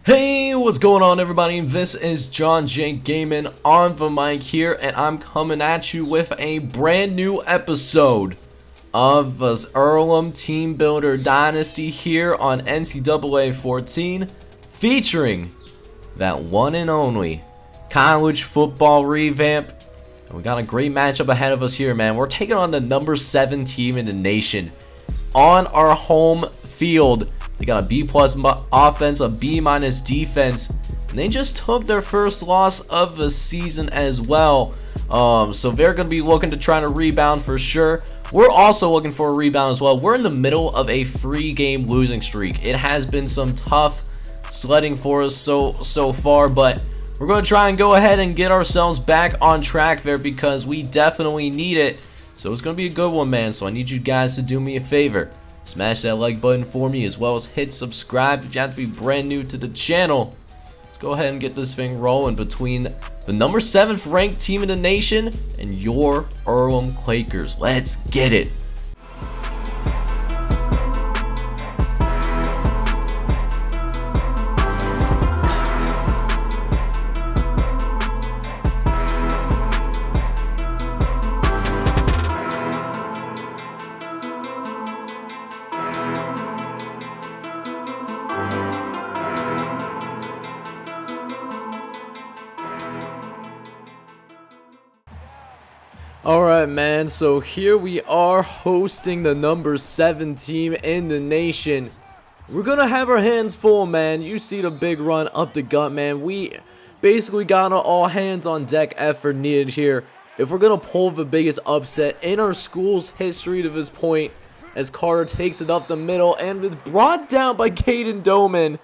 Hey, what's going on everybody? This is John J. Gaming on the mic here, and I'm coming at you with a brand new episode of the Earlham Teambuilder Dynasty here on NCAA 14, featuring that one and only college football revamp. And we got a great matchup ahead of us here, man. We're taking on the number 7 team in the nation on our home field. They got a B+ offense, a B- defense, and they just took their first loss of the season as well. So they're going to be looking to try to rebound for sure. We're also looking for a rebound as well. We're in the middle of a 3-game losing streak. It has been some tough sledding for us so far, but we're going to try and go ahead and get ourselves back on track there because we definitely need it. So it's going to be a good one, man. So I need you guys to do me a favor. Smash that like button for me, as well as hit subscribe if you have to be brand new to the channel. Let's go ahead and get this thing rolling between the number 7th ranked team in the nation and your Earlham Quakers. Let's get it. Alright, man, so here we are hosting the number 7 team in the nation. We're gonna have our hands full, man. You see the big run up the gut, man. We basically got an all hands on deck effort needed here if we're gonna pull the biggest upset in our school's history to this point, as Carter takes it up the middle and is brought down by Caden Doman.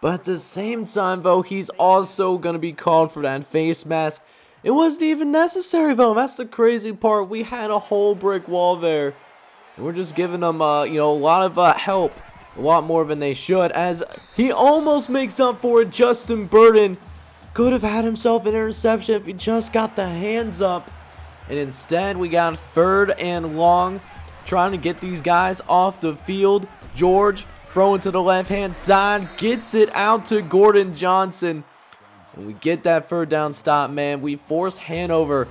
But at the same time, though, he's also gonna be called for that face mask. It wasn't even necessary, though. That's the crazy part. We had a whole brick wall there. And we're just giving them, a lot of help. A lot more than they should. As he almost makes up for it. Justin Burden could have had himself an interception if he just got the hands up. And instead, we got 3rd and long. Trying to get these guys off the field. George throwing to the left-hand side. Gets it out to Gordon Johnson. When we get that 3rd down stop, man, we force Hanover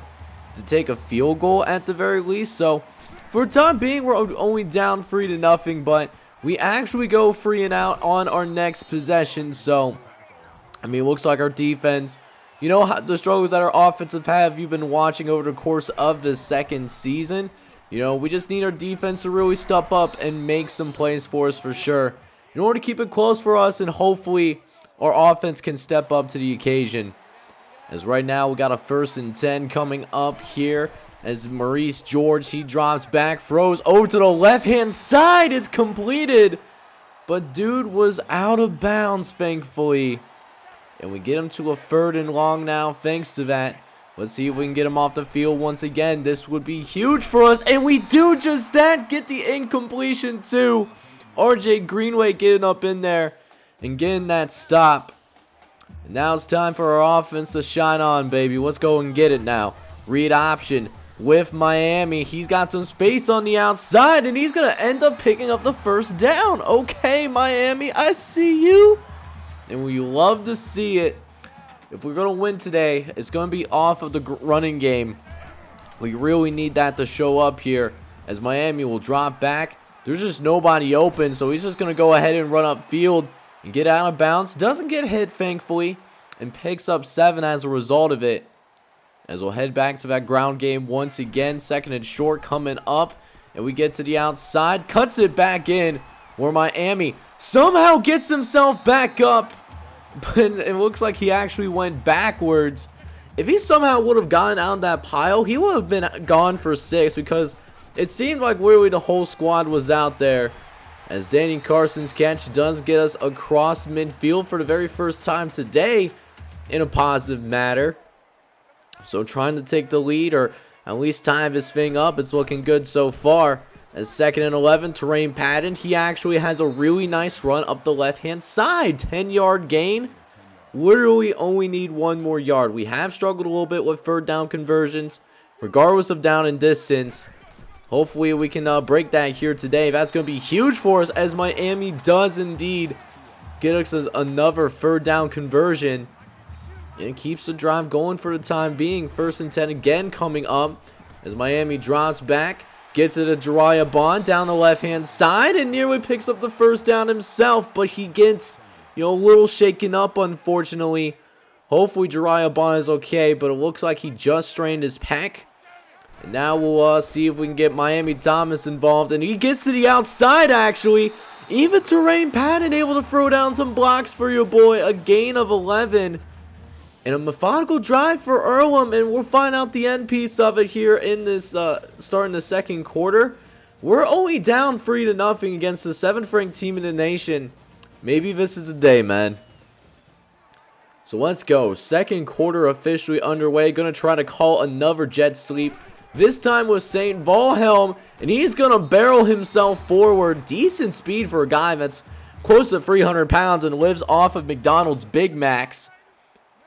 to take a field goal at the very least. So, for the time being, we're only down 3-0, but we actually go 3 and out on our next possession. So, I mean, it looks like our defense, you know, the struggles that our offensive have you been watching over the course of the 2nd season. You know, we just need our defense to really step up and make some plays for us for sure, in order to keep it close for us, and hopefully our offense can step up to the occasion. As right now we got a 1st and 10 coming up here, as Maurice George, he drops back, throws over to the left hand side. It's completed, but dude was out of bounds, thankfully, and we get him to a 3rd and long now thanks to that. Let's see if we can get him off the field once again. This would be huge for us, and we do just that. Get the incompletion too. RJ Greenway getting up in there and getting that stop. And now it's time for our offense to shine on, baby. Let's go and get it now. Read option with Miami. He's got some space on the outside, and he's going to end up picking up the 1st down. Okay, Miami, I see you. And we love to see it. If we're going to win today, it's going to be off of the running game. We really need that to show up here, as Miami will drop back. There's just nobody open, so he's just going to go ahead and run up field and get out of bounds. Doesn't get hit, thankfully, and picks up 7 as a result of it. As we'll head back to that ground game once again. 2nd and short coming up, and we get to the outside. Cuts it back in, where Miami somehow gets himself back up. But it looks like he actually went backwards. If he somehow would have gotten out of that pile, he would have been gone for 6, because it seemed like literally the whole squad was out there. As Danny Carson's catch does get us across midfield for the very first time today in a positive matter. So trying to take the lead, or at least tie this thing up. It's looking good so far. As 2nd and 11, Terrain Patton, he actually has a really nice run up the left-hand side. 10-yard gain. Literally only need 1 more yard. We have struggled a little bit with 3rd down conversions, regardless of down and distance. Hopefully we can break that here today. That's going to be huge for us, as Miami does indeed get us another third down conversion. And it keeps the drive going for the time being. 1st and 10 again coming up as Miami drops back. Gets it to Jariah Bond down the left-hand side and nearly picks up the first down himself. But he gets, a little shaken up, unfortunately. Hopefully Jariah Bond is okay, but it looks like he just strained his pec. And now we'll see if we can get Miami Thomas involved. And he gets to the outside, actually. Even Terrain Patton able to throw down some blocks for your boy. A gain of 11. And a methodical drive for Earlham, and we'll find out the end piece of it here in this starting the second quarter. We're only down 3-0 against the 7th ranked team in the nation. Maybe this is the day, man. So let's go. Second quarter officially underway. Gonna try to call another jet sweep. This time with St. Wilhelm, and he's gonna barrel himself forward. Decent speed for a guy that's close to 300 pounds and lives off of McDonald's Big Macs.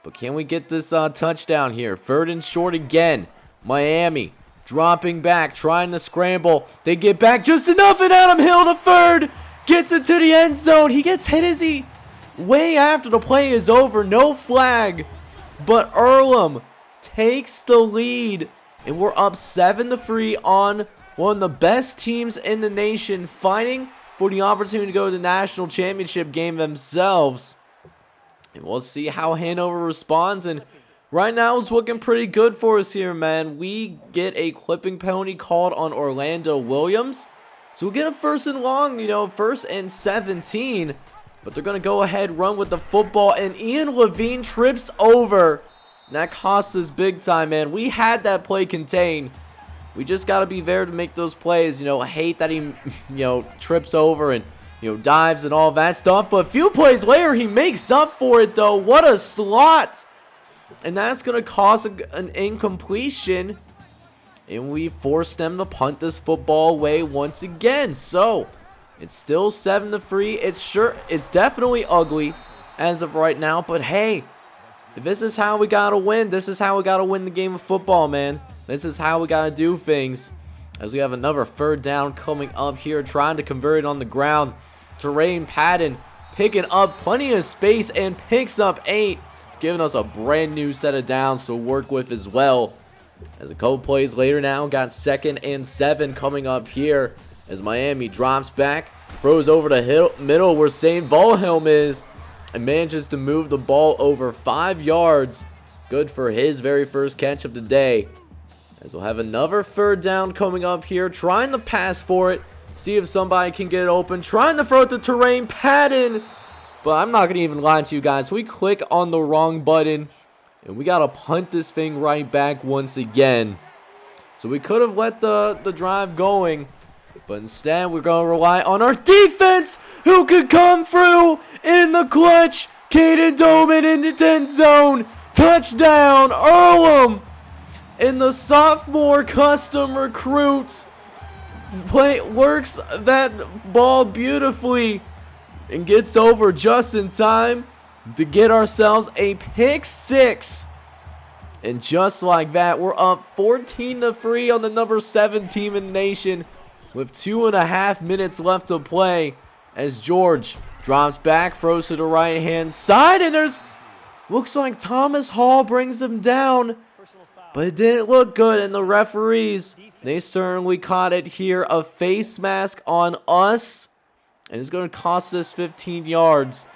But can we get this touchdown here? 3rd and short again. Miami dropping back, trying to scramble. They get back just enough, and Adam Hill, the 3rd, gets it to the end zone. He gets hit as he way after the play is over. No flag. But Earlham takes the lead, and we're up 7-3 on one of the best teams in the nation, fighting for the opportunity to go to the national championship game themselves. And we'll see how Hanover responds. And right now it's looking pretty good for us here, man. We get a clipping penalty called on Orlando Williams. So we'll get a 1st and long, 1st and 17. But they're going to go ahead, run with the football. And Ian Levine trips over. And that costs us big time, man. We had that play contained. We just got to be there to make those plays. I hate that he, trips over and dives and all that stuff. But a few plays later, he makes up for it, though. What a slot. And that's going to cause an incompletion. And we force them to punt this football away once again. So, it's still 7-3. It's definitely ugly as of right now. But hey, if this is how we got to win. This is how we got to win the game of football, man. This is how we got to do things. As we have another 3rd down coming up here, trying to convert it on the ground. Terrain Patton picking up plenty of space and picks up 8, giving us a brand new set of downs to work with as well. As a couple plays later now, got 2nd and 7 coming up here as Miami drops back, throws over the middle where St. Wilhelm is, and manages to move the ball over 5 yards. Good for his very first catch of the day. As we'll have another 3rd down coming up here, trying to pass for it. See if somebody can get it open. Trying to throw it to Terrain Patton. But I'm not going to even lie to you guys. We click on the wrong button. And we got to punt this thing right back once again. So we could have let the drive going. But instead, we're going to rely on our defense, who could come through in the clutch. Caden Doman in the 10 zone. Touchdown, Earlham. And the sophomore custom recruit works that ball beautifully and gets over just in time to get ourselves a pick 6. And just like that, we're up 14-3 on the number 7 team in the nation with 2.5 minutes left to play as George drops back, throws to the right hand side, and there's looks like Thomas Hall brings him down. But it didn't look good, and the referees, they certainly caught it here. A face mask on us, and it's going to cost us 15 yards.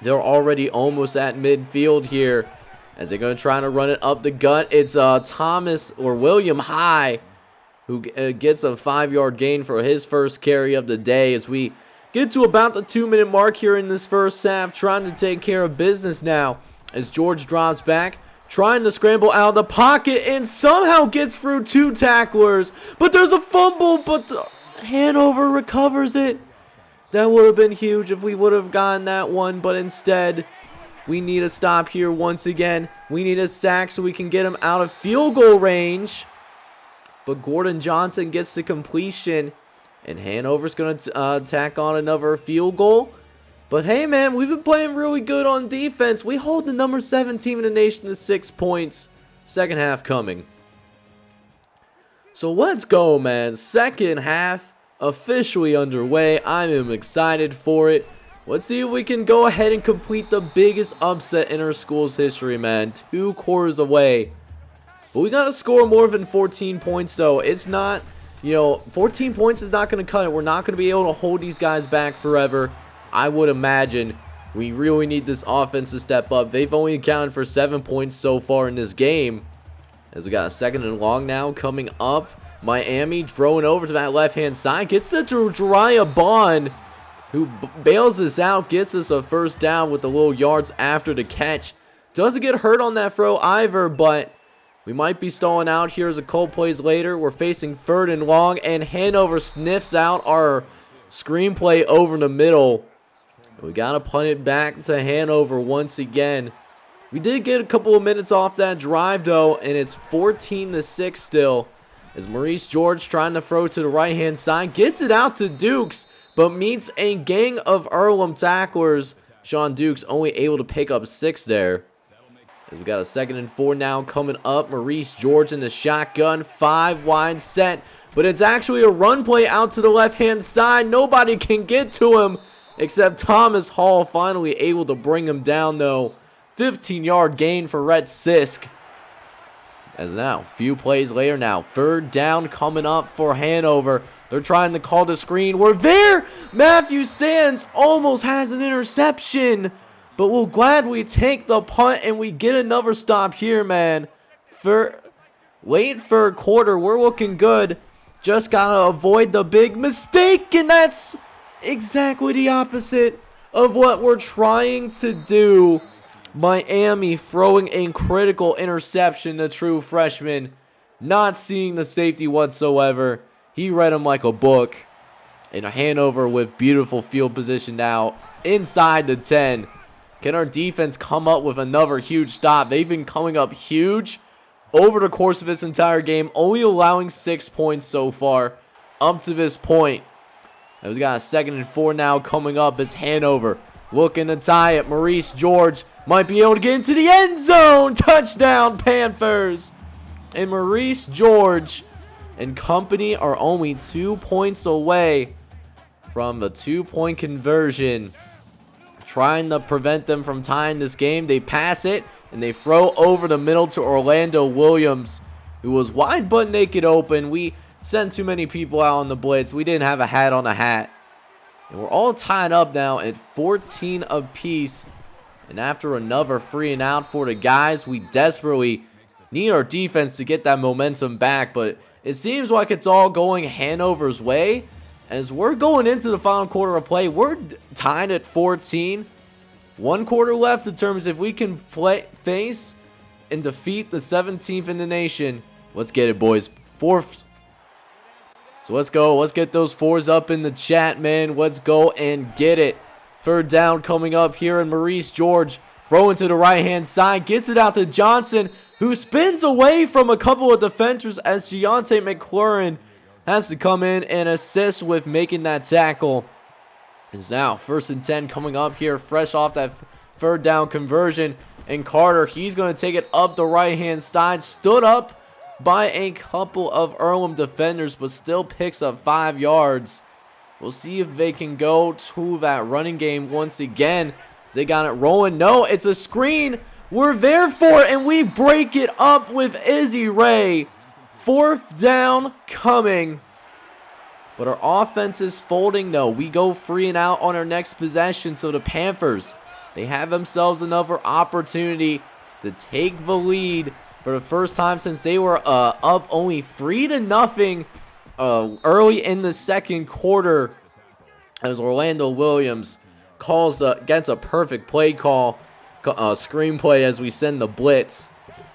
They're already almost at midfield here, as they're going to try to run it up the gut. It's Thomas or William High who gets a 5-yard gain for his first carry of the day. As we get to about the 2-minute mark here in this first half, trying to take care of business now, as George drops back, trying to scramble out of the pocket and somehow gets through 2 tacklers. But there's a fumble, but Hanover recovers it. That would have been huge if we would have gotten that one, but instead, we need a stop here once again. We need a sack so we can get him out of field goal range. But Gordon Johnson gets the completion, and Hanover's going to tack on another field goal. But hey, man, we've been playing really good on defense. We hold the number 7 team in the nation to 6 points. Second half coming. So let's go, man. Second half officially underway. I am excited for it. Let's see if we can go ahead and complete the biggest upset in our school's history, man. 2 quarters away. But we got to score more than 14 points, though. It's not, 14 points is not going to cut it. We're not going to be able to hold these guys back forever. I would imagine we really need this offense to step up. They've only accounted for 7 points so far in this game. As we got a 2nd and long now coming up. Miami throwing over to that left-hand side. Gets it to Jariah Bond, who bails us out. Gets us a first down with the little yards after the catch. Doesn't get hurt on that throw either, but we might be stalling out here as a couple plays later. We're facing 3rd and long, and Hanover sniffs out our screenplay over in the middle. We got to punt it back to Hanover once again. We did get a couple of minutes off that drive, though, and it's 14-6 still. As Maurice George trying to throw to the right-hand side. Gets it out to Dukes, but meets a gang of Earlham tacklers. Sean Dukes only able to pick up 6 there. As we got a 2nd and 4 now coming up. Maurice George in the shotgun. 5 wide set. But it's actually a run play out to the left-hand side. Nobody can get to him except Thomas Hall. Finally able to bring him down, though. 15-yard gain for Rhett Sisk. As now, few plays later now. 3rd down coming up for Hanover. They're trying to call the screen. We're there! Matthew Sands almost has an interception. But we'll gladly take the punt and we get another stop here, man. For late 3rd quarter, we're looking good. Just gotta avoid the big mistake, and that's exactly the opposite of what we're trying to do. Miami throwing a critical interception, the true freshman. Not seeing the safety whatsoever. He read him like a book. And Hanover with beautiful field position now inside the 10. Can our defense come up with another huge stop? They've been coming up huge over the course of this entire game, only allowing 6 points so far up to this point. And we got a 2nd and 4 now coming up as Hanover looking to tie it. Maurice George might be able to get into the end zone. Touchdown, Panthers. And Maurice George and company are only 2 points away from the 2-point conversion. Trying to prevent them from tying this game. They pass it, and they throw over the middle to Orlando Williams, who was wide but naked open. We sent too many people out on the blitz. We didn't have a hat on a hat. And we're all tied up now at 14 apiece. And after another 3 and out for the guys, we desperately need our defense to get that momentum back. But it seems like it's all going Hanover's way. As we're going into the final quarter of play, we're tied at 14. 1 quarter left determines if we can face and defeat the 17th in the nation. Let's get it, boys. 4th. So let's go. Let's get those 4s up in the chat, man. Let's go and get it. 3rd down coming up here, and Maurice George throwing to the right-hand side. Gets it out to Johnson, who spins away from a couple of defenders as Deontay McLaurin has to come in and assist with making that tackle. It's now 1st and 10 coming up here, fresh off that 3rd down conversion. And Carter, he's going to take it up the right-hand side. Stood up by a couple of Earlham defenders, but still picks up 5 yards. We'll see if they can go to that running game once again. They got it rolling. No, it's a screen. We're there for it, and we break it up with Izzy Ray. 4th down coming. But our offense is folding. No, we go 3 and out on our next possession. So the Panthers, they have themselves another opportunity to take the lead for the first time since they were up only 3-0 early in the 2nd quarter. As Orlando Williams gets a perfect play call, screenplay as we send the blitz.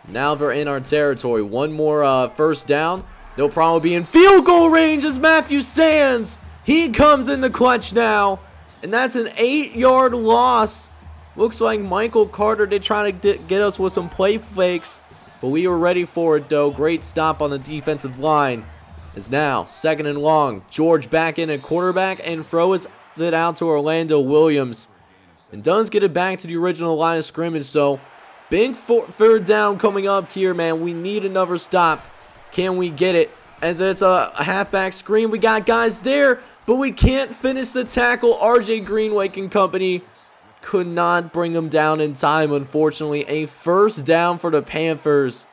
Now they're in our territory. 1 more 1st down. They'll probably be in field goal range as Matthew Sands. He comes in the clutch now. And that's an 8-yard loss. Looks like Michael Carter, they trying to get us with some play fakes. But we were ready for it, though. Great stop on the defensive line. It's now 2nd and long. George back in at quarterback and throws it out to Orlando Williams. And does get it back to the original line of scrimmage. So, big 3rd down coming up here, man. We need another stop. Can we get it? As it's a halfback screen, we got guys there. but we can't finish the tackle. RJ Greenway and company could not bring him down in time, unfortunately. A first down for the Panthers.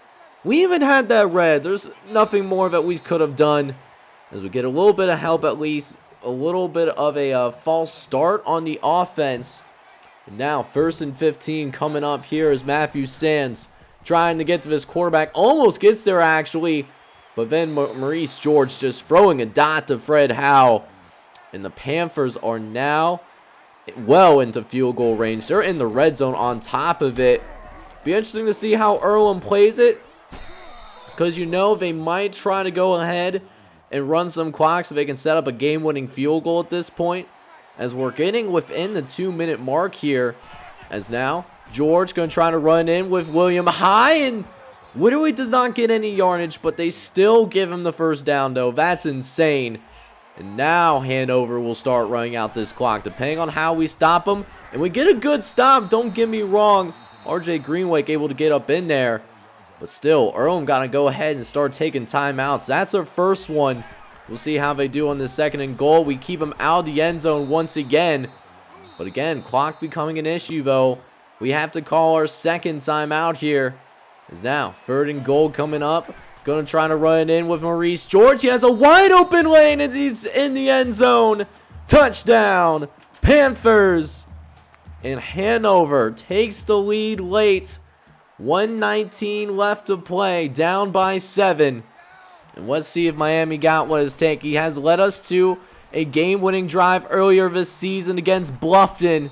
We even had that red. There's nothing more that we could have done, as we get a little bit of help, at least a little bit of a false start on the offense. And now 1st and 15 coming up here as Matthew Sands trying to get to his quarterback. Almost gets there, actually. But then Maurice George just throwing a dot to Fred Howe. And the Panthers are now well into field goal range. They're in the red zone on top of it. Be interesting to see how Earlham plays it, because you know they might try to go ahead and run some clock so they can set up a game-winning field goal at this point, as we're getting within the 2-minute mark here. As now George going to try to run in with William high, and literally does not get any yardage, but they still give him the first down, though. That's insane. And now Hanover will start running out this clock, depending on how we stop them. And we get a good stop, don't get me wrong. RJ Greenway able to get up in there. But still, Earlham got to go ahead and start taking timeouts. That's our first one. We'll see how they do on the 2nd and goal. We keep them out of the end zone once again. But again, clock becoming an issue, though. We have to call our 2nd timeout here. As now 3rd and goal coming up. Going to try to run it in with Maurice George. He has a wide open lane and he's in the end zone. Touchdown, Panthers. And Hanover takes the lead late. 1:19 left to play, down by 7. And let's see if Miami got what it's taking. He has led us to a game-winning drive earlier this season against Bluffton.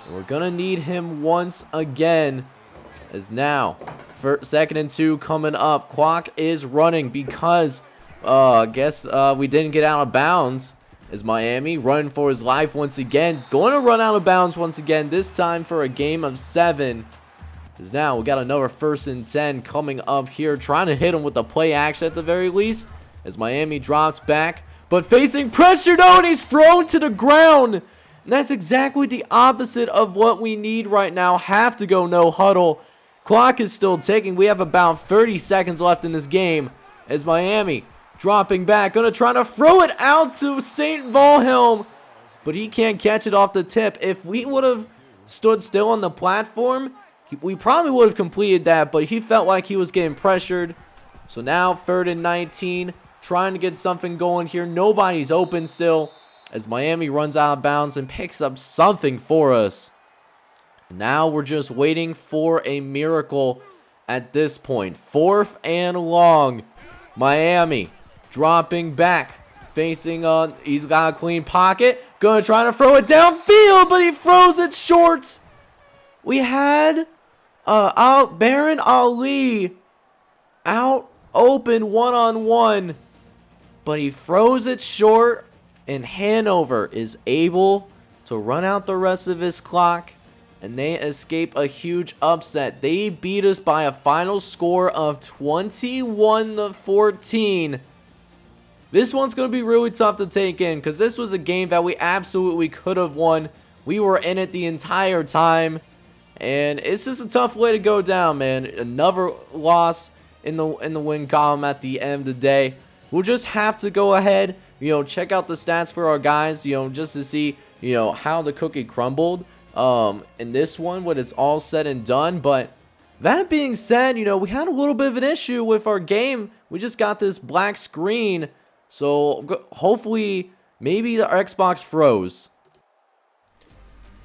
And we're going to need him once again. As now, 2nd and 2 coming up. Clock is running because I guess we didn't get out of bounds. As Miami running for his life once again. Going to run out of bounds once again, this time for a game of 7. As now we got another 1st and 10 coming up here. Trying to hit him with the play action at the very least. As Miami drops back. But facing pressure, no, and he's thrown to the ground. And that's exactly the opposite of what we need right now. Have to go no huddle. Clock is still ticking. We have about 30 seconds left in this game. As Miami dropping back. Going to try to throw it out to St. Wilhelm. But he can't catch it off the tip. If we would have stood still on the platform, we probably would have completed that. But he felt like he was getting pressured. So now 3rd and 19. Trying to get something going here. Nobody's open still. As Miami runs out of bounds and picks up something for us. Now we're just waiting for a miracle at this point. 4th and long. Miami dropping back. Facing on. He's got a clean pocket. Gonna try to throw it downfield, but he throws it short. We had Baron Ali out open one-on-one. But he throws it short. And Hanover is able to run out the rest of his clock. And they escape a huge upset. They beat us by a final score of 21-14. This one's going to be really tough to take in, because this was a game that we absolutely could have won. We were in it the entire time. And it's just a tough way to go down, man. Another loss in the win column at the end of the day. We'll just have to go ahead, check out the stats for our guys, just to see, how the cookie crumbled. In this one when it's all said and done. But that being said, we had a little bit of an issue with our game. We just got this black screen, so hopefully maybe the Xbox froze.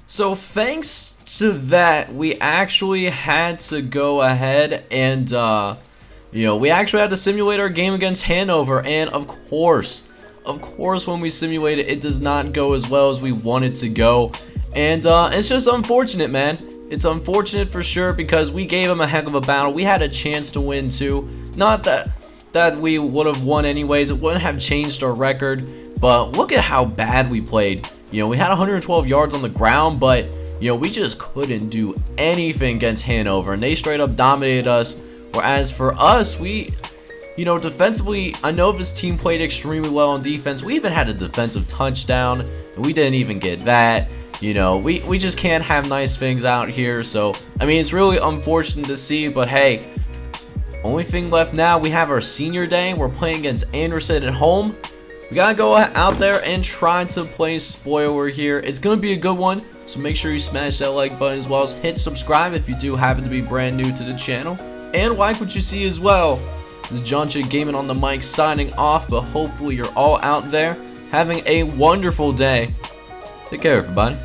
So thanks to that, we actually had to go ahead and we actually had to simulate our game against Hanover. And of course when we simulate it, it does not go as well as we want it to go. And it's just unfortunate, man. It's unfortunate for sure, because we gave them a heck of a battle. We had a chance to win too. Not that we would have won anyways. It wouldn't have changed our record. But look at how bad we played. We had 112 yards on the ground, but we just couldn't do anything against Hanover, and they straight up dominated us. Whereas for us, we, defensively, I know this team played extremely well on defense. We even had a defensive touchdown, and we didn't even get that. We just can't have nice things out here. So, I mean, it's really unfortunate to see, but hey, only thing left now, we have our senior day. We're playing against Anderson at home. We gotta go out there and try to play spoiler here. It's gonna be a good one, so make sure you smash that like button as well as hit subscribe if you do happen to be brand new to the channel. And like what you see as well. This is John Chick Gaming on the mic signing off, but hopefully you're all out there having a wonderful day. Take care, everybody.